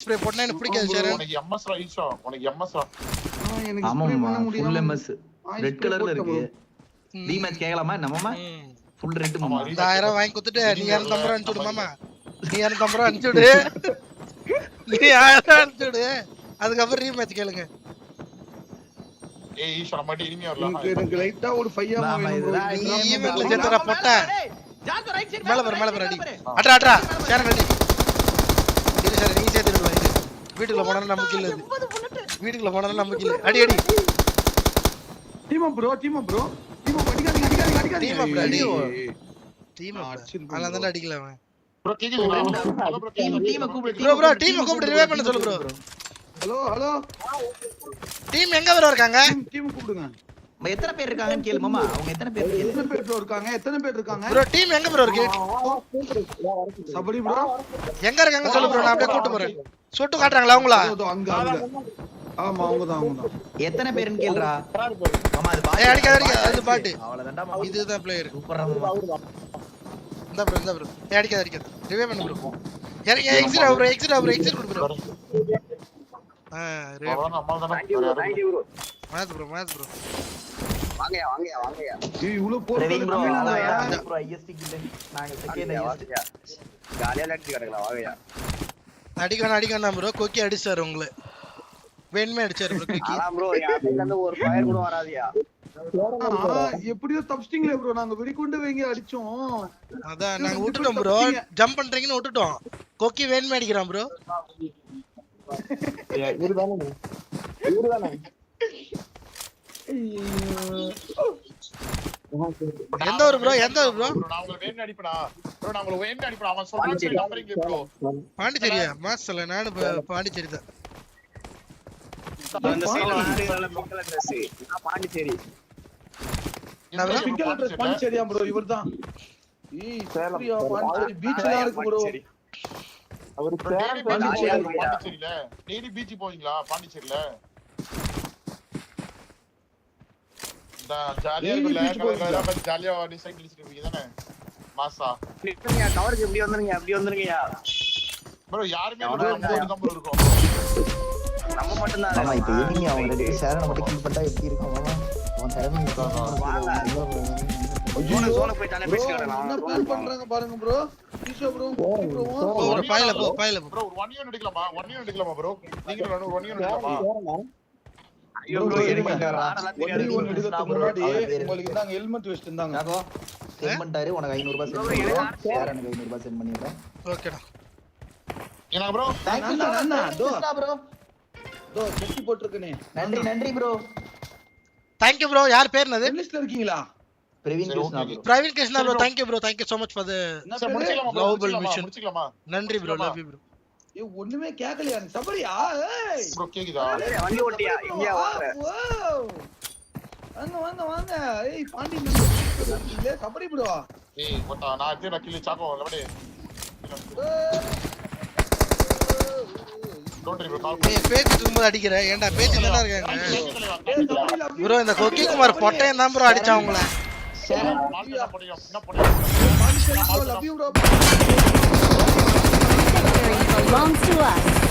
Spray போட்டா எனக்கு பிடிக்காது சார். உனக்கு எம்எஸ் ரா ஈஷா, உனக்கு எம்எஸ் ரா. எனக்கு ஸ்ப்ரே பண்ண முடியாது. ஃபுல் எம்எஸ் ரெட் கலர்ல இருக்கு. ரீமேட்ச் கேக்கலாமா நம்மமா? ஃபுல் ரெட் மாமா. 1000 வாங்கி கொடுத்துட்டு நீ 250 ரூபாய் அனுப்பிச்சு விடு மாமா. நீ 250 ரூபாய் அனுப்பிச்சு விடு. நீ 1000 ரூபாய் அனுப்பிச்சு விடு. அதுக்கப்புறம் ரீமேட்ச் கேளுங்க. ஏய் ஈஷா நம்ம இனிமே வரலாம். எனக்கு லைட்டா ஒரு 5 ஆமா வேணும். நீ ஈவென்ட்ல ஜெத்தற போட்ட. மேல வர அடி. அட்ரா சேர அடி. இது சார் நீ சேர்த்துடுவா இது. வீட்டுக்குள்ள போனா நமக்கு இல்ல இது. வீட்டுக்குள்ள போனா நமக்கு இல்ல. அடி. Team bro. டீம் அடிக்காதீங்க. டீம் அடி. அதனால தான் அடிக்கல அவன். ப்ரோ கேக்குதுங்களா? ஹலோ ப்ரோ டீம் கூப்பிடு. ப்ரோ டீம் கூப்பிட்டு ரிவைவ் பண்ண சொல்லு ப்ரோ. ஹலோ டீம் எங்க வர இருக்காங்க? டீம் கூப்பிடுங்க. எத்தனை பேர் இருக்காங்கன்னு கேளு மாமா. அவங்க எத்தனை பேர் எத்தனை பேர் இருக்காங்க? ப்ரோ டீம் எங்க ப்ரோ இருக்கு? சபரி ப்ரோ எங்க இருக்காங்க சொல்லு ப்ரோ. நான் அப்படியே கூட்டி போறேன். சுட்டு காட்றாங்களா அவங்களா? அங்க ஆமா அவங்கதான். எத்தனை பேர்னு கேளுடா மாமா. அது பாட்டு. ஏய் அடிக்காத அது பாட்டு. அவ்வளவுதான்டா மாமா. இதுதான் பிளேயர். சூப்பரா மாமா. இந்த ப்ரோ. ஏய் அடிக்காத. ரிவைவ் பண்ணு ப்ரோ. எக்ஸிட் கொடு ப்ரோ. ரிவைவ் நம்ம தான மேட்ச் ப்ரோ. வாங்கயா ஏய் இவ்ளோ போர் பிரவீன் ப்ரோ பண்ணி அதான் ப்ரோ ஐஎஸ்டி கில்ல. நாங்க செகண்ட் ஐஎஸ்டி. ஜாலியா லட்சி கிடக்கலாம் வாங்கயா. அடிக்கணும் ப்ரோ. கொக்கி அடிச்சாரு உங்களை. வேணுமே அடிச்சாரு ப்ரோ கொக்கி. ஆமா ப்ரோ யார்ல இருந்து ஒரு ஃபயர் கூட வராதியா. எப்படியோ தப்பிச்சிட்டீங்களே ப்ரோ. நாங்க வெடிகுண்டு வைங்க அடிச்சோம். அதான் நாங்க விட்டுட்டோம் ப்ரோ. ஜம்ப் பண்றீங்கன்னு விட்டுட்டோம். கொக்கி வேணுமே அடிக்கிறான் ப்ரோ. இவருதானே எந்த ஊர் ப்ரோ? நான் உங்களை வேணு அடிப்படா. ப்ரோ நான் உங்களை வேணு அடிப்படா. அவன் சொல்றான் நம்பரிங் ப்ரோ. பாண்டிச்சேரியா? மாஸ்டர்ல நானு பாண்டிச்சேரி தான். அந்த சைடுல ஆடுகள மக்கள Dress. நான் பாண்டிச்சேரி. நான் பிக்கல் Dress பாண்டிச்சேரியா ப்ரோ இவர்தான். ஏய் சேரியா பாண்டிச்சேரி பீச்ல இருக்கு ப்ரோ. அவர் பாண்டிச்சேரியில டெய்லி பீச் போவீங்களா பாண்டிச்சேரியில? ஜாலியா இருக்குல்ல. ஜாலியா டிசைன் பண்ணிட்டு தானே மாசா. நீங்க கவருக்கு அப்படி வந்துருங்கயா. ப்ரோ யாருமே நம்ம தான் ப்ரோ இருக்கும். நம்ம மட்டும் தான். மாமா இப்போ எனிமி அவங்க ரெண்டு சேரன மட்டும் கில் பண்ணா எப்படி இருக்கும் மாமா? அவன் திறமை சோன போய் தானே பேசிக்கறேன். என்ன பிளான் பண்றாங்க பாருங்க ப்ரோ. ஈஷோ ப்ரோ ப்ரோ ஒரு பாயில போ. ப்ரோ 1 யூனிட் எடுக்கலாமா? 1 யூனிட் எடுக்கலாமா ப்ரோ? நீங்க 1 யூனிட் எடுக்கலாமா? ஐயோ ப்ரோ எடுக்கறாரா? 1 யூனிட் எடுக்கிறதுக்கு முன்னாடி உங்களுக்கு இந்தாங்க ஹெல்மெட் வெஸ்ட் இந்தாங்க. யாகோ சென்ட் பண்ணிட்டாரு. உனக்கு 500 ரூபாய் சென்ட் பண்ணிடுறேன். சேரனுக்கு 500 ரூபாய் சென்ட் பண்ணிடுறேன். ஓகேடா. என்ன bro? Thank you Anna bro. தோ செட்டி போட்டுருக்கனே. நன்றி ப்ரோ. Thank you bro. யார் பேர் என்னது? லிஸ்ட்ல இருக்கீங்களா? Praveen Krishna bro. Praveen Krishna bro. Thank you bro. Thank you so much for the sir முடிச்சிக்கலாமா ப்ரோ? முடிச்சிக்கலாமா? நன்றி ப்ரோ. Love you bro. ஏய் ஒண்ணுமே கேக்கலையா? சபரியா? ஏய் ப்ரோ கேக்குதா? வண்டி ஓட்டியா இங்க வாங்க. வாங்க. ஏய் பாண்டி இல்ல சபரி ப்ரோ. ஏய் போடா நான் அடிச்சு ரக்கில சாக்கோ லவடே. டோன்ட் ரிப்ளை கால். ஏய் பேசிட்டு இருக்கும்போது அடிக்குற. ஏன்டா பேசிட்டு தான இருக்காங்க. ப்ரோ இந்த கொக்கி குமார் பொட்டையன் தான் ப்ரோ அடிச்சான் உங்களை. என்ன போடியா? Love you bro. belongs to us.